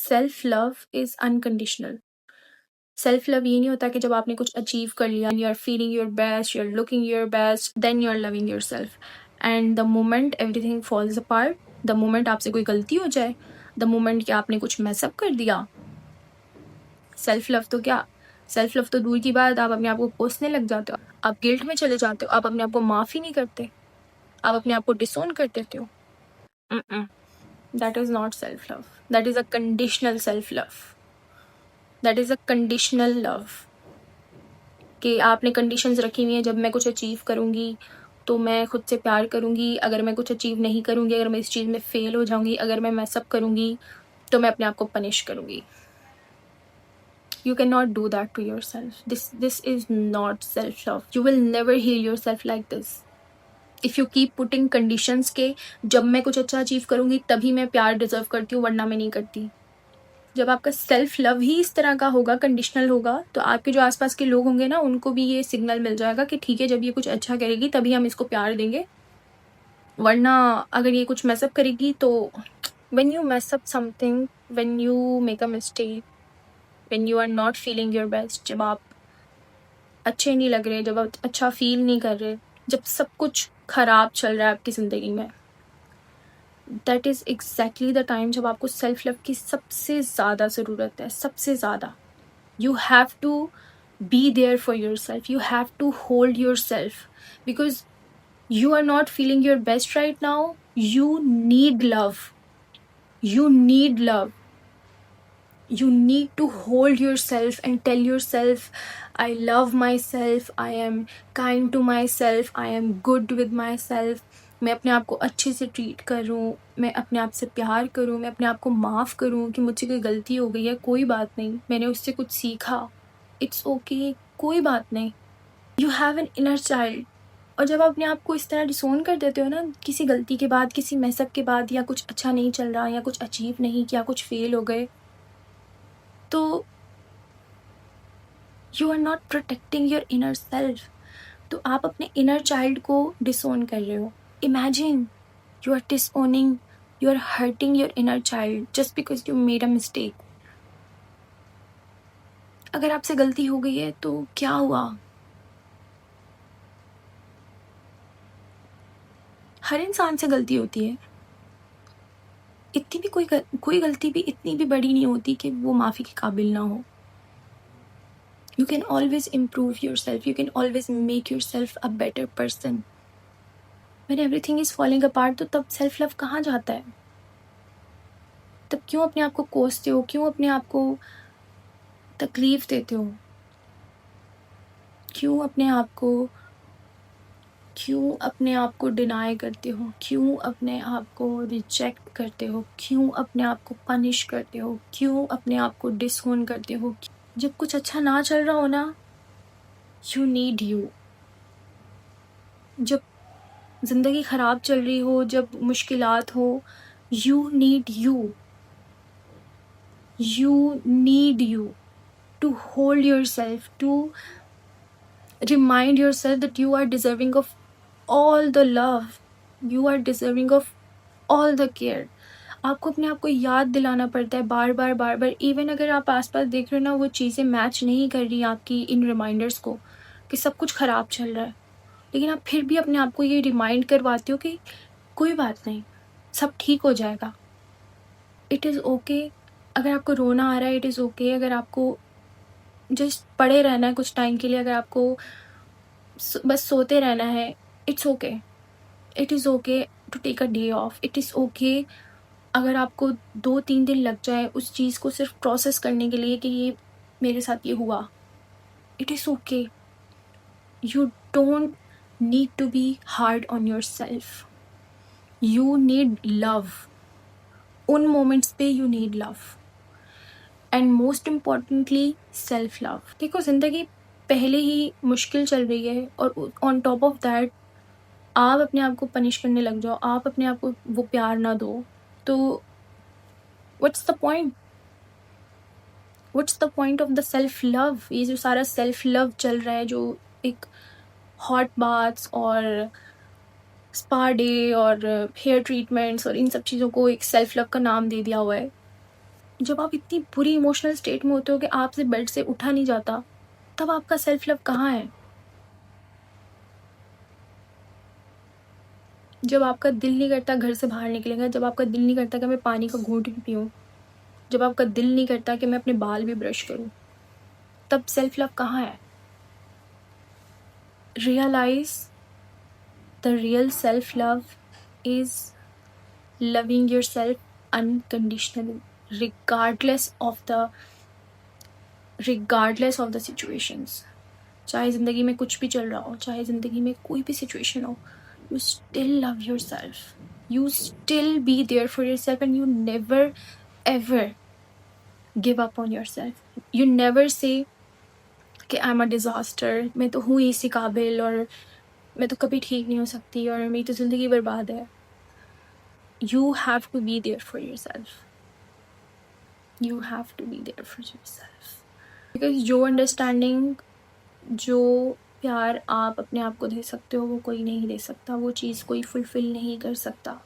Self love is unconditional. Self love ये नहीं होता कि जब आपने कुछ अचीव कर लिया, you are feeling your best, you are looking your best, then you are loving yourself. And the moment everything falls apart, the moment आपसे कोई गलती हो जाए, द मोमेंट कि आपने कुछ मैसअप कर दिया, सेल्फ लव तो क्या, सेल्फ लव तो दूर की बात, आप अपने आप को कोसने लग जाते हो, आप गिल्ट में चले जाते हो, आप अपने आप को माफ़ ही नहीं करते, आप अपने आप को डिसोन कर देते हो। That is not self love, that is a conditional self love, that is a conditional love. कि आपने कंडीशंस रखी हुई हैं, जब मैं कुछ अचीव करूँगी तो मैं खुद से प्यार करूँगी, अगर मैं कुछ अचीव नहीं करूँगी, अगर मैं इस चीज़ में फेल हो जाऊँगी, अगर मैं मैसअप करूँगी तो मैं अपने आप को पनिश करूँगी। You cannot do that to yourself. This is not self love. You will never heal yourself like this. If you keep putting conditions के जब मैं कुछ अच्छा अचीव करूँगी तभी मैं प्यार डिजर्व करती हूँ, वरना मैं नहीं करती। जब आपका सेल्फ लव ही इस तरह का होगा, कंडीशनल होगा, तो आपके जो आसपास के लोग होंगे ना, उनको भी ये सिग्नल मिल जाएगा कि ठीक है, जब ये कुछ अच्छा करेगी तभी हम इसको प्यार देंगे, वरना अगर ये कुछ मैसअप करेगी तो when you mess up something, when you make a mistake, when you are not feeling your best, जब आप अच्छे नहीं लग रहे, जब आप अच्छा फील नहीं कर रहे, जब सब कुछ खराब चल रहा है आपकी ज़िंदगी में, that is exactly the time जब आपको सेल्फ लव की सबसे ज़्यादा ज़रूरत है, सबसे ज़्यादा। You have to be there for yourself, you have to hold yourself, because you are not feeling your best right now. You need love, you need love, you need to hold yourself and tell yourself, I love myself, I am kind to myself, I am good with myself. मैं अपने आप को अच्छे से treat करूँ, मैं अपने आप से प्यार करूँ, मैं अपने आप को माफ़ करूँ कि मुझसे कोई गलती हो गई है, कोई बात नहीं, मैंने उससे कुछ सीखा, इट्स ओके, कोई बात नहीं। You have an inner child. और जब आप अपने आप को इस तरह डिसोन कर देते हो ना, किसी गलती के बाद, किसी मैसअप के बाद, या कुछ अच्छा नहीं चल रहा, या कुछ अचीव नहीं किया, कुछ फेल हो गए, तो you are not protecting your inner self. तो आप अपने इनर चाइल्ड को डिसोन कर रहे हो। Imagine you are disowning, you are hurting your inner child just because you made a mistake. अगर आपसे गलती हो गई है तो क्या हुआ, हर इंसान से गलती होती है। इतनी भी कोई गलती भी इतनी भी बड़ी नहीं होती कि वो माफ़ी के काबिल ना हो। You can always improve yourself, you can always make yourself a better person. When everything is falling apart, तो तब सेल्फ लव कहाँ जाता है? तब क्यों अपने आप को कोसते हो, क्यों अपने आप को तकलीफ देते हो, क्यों अपने आप को डिनाई करते हो, क्यों अपने आप को रिजेक्ट करते हो, क्यों अपने आप को पनिश करते हो, क्यों अपने आप को डिसोन करते हो? जब कुछ अच्छा ना चल रहा हो ना, यू नीड यू। जब ज़िंदगी ख़राब चल रही हो, जब मुश्किलात हो, you need you, you need you to hold yourself, to remind yourself that you are deserving of all the love, you are deserving of all the care. आपको अपने आप को याद दिलाना पड़ता है बार बार। इवन अगर आप आसपास देख रहे हो ना, वो चीज़ें मैच नहीं कर रही आपकी इन रिमाइंडर्स को कि सब कुछ ख़राब चल रहा है, लेकिन आप फिर भी अपने आप को ये रिमाइंड करवाते हो कि कोई बात नहीं, सब ठीक हो जाएगा। It is okay. अगर आपको रोना आ रहा है, इट इज़ ओके। अगर आपको जस्ट पड़े रहना है कुछ टाइम के लिए, अगर आपको बस सोते रहना है, it's okay. It is okay to take a day off. It is okay अगर आपको 2-3 दिन लग जाए उस चीज़ को सिर्फ प्रोसेस करने के लिए कि ये मेरे साथ ये हुआ। It is okay. You don't need to be hard on yourself. You need love. उन मोमेंट्स पे you need love, and most importantly self love. देखो, ज़िंदगी पहले ही मुश्किल चल रही है और ऑन टॉप ऑफ दैट आप अपने आप को पनिश करने लग जाओ, आप अपने आप को वो प्यार ना दो, तो what's the point? What's the point of the self love? ये जो सारा सेल्फ लव चल रहा है, जो एक हॉट बाथ्स और स्पा डे और हेयर ट्रीटमेंट्स और इन सब चीज़ों को एक सेल्फ लव का नाम दे दिया हुआ है, जब आप इतनी बुरी इमोशनल स्टेट में होते हो कि आपसे बेड से उठा नहीं जाता, तब आपका सेल्फ लव कहाँ है? जब आपका दिल नहीं करता घर से बाहर निकलने का, जब आपका दिल नहीं करता कि मैं पानी का घूँट भी पीऊँ, जब आपका दिल नहीं करता कि मैं अपने बाल भी ब्रश करूँ, तब सेल्फ लव कहाँ है? Realize the real self love is loving yourself unconditionally, regardless of the situations. चाहे ज़िंदगी में कुछ भी चल रहा हो, चाहे ज़िंदगी में कोई भी सिचुएशन हो, you still love yourself. You still be there for yourself and you never ever give up on yourself. You never say कि आई एम अ डिज़ास्टर, मैं तो हूँ ही इसी काबिल, और मैं तो कभी ठीक नहीं हो सकती, और मेरी तो ज़िंदगी बर्बाद है. You have to be there for yourself. You have to be there for yourself. Because जो अंडरस्टैंडिंग, जो प्यार आप अपने आप को दे सकते हो, वो कोई नहीं दे सकता. वो चीज़ कोई फुलफ़िल नहीं कर सकता.